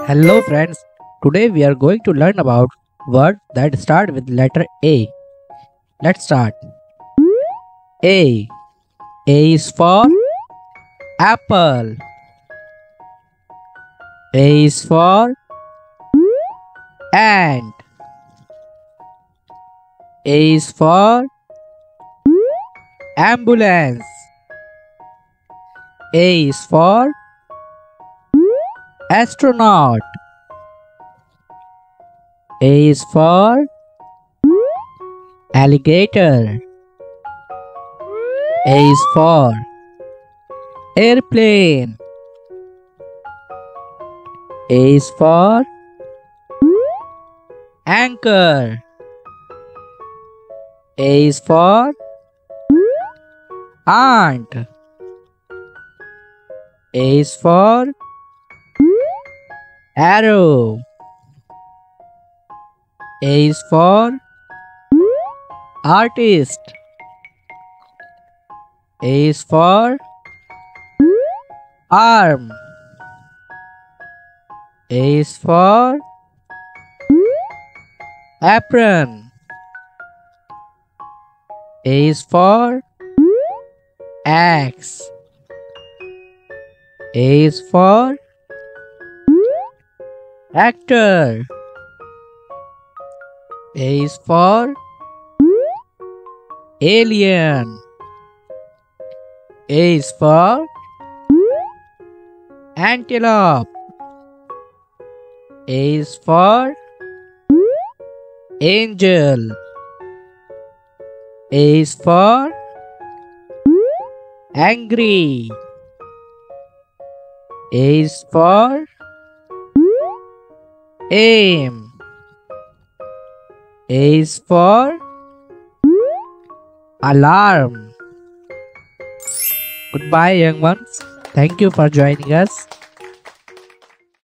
Hello friends, today we are going to learn about words that start with letter A. Let's start. A. A is for apple. A is for ant. A is for ambulance. A is for astronaut. A is for alligator. A is for airplane. A is for anchor. A is for ant. A is for arrow. A is for artist. A is for arm. A is for apron. A is for axe. A is for actor. A is for alien. A is for antelope. A is for angel. A is for angry. A is for aim. A is for alarm. Goodbye, young ones. Thank you for joining us.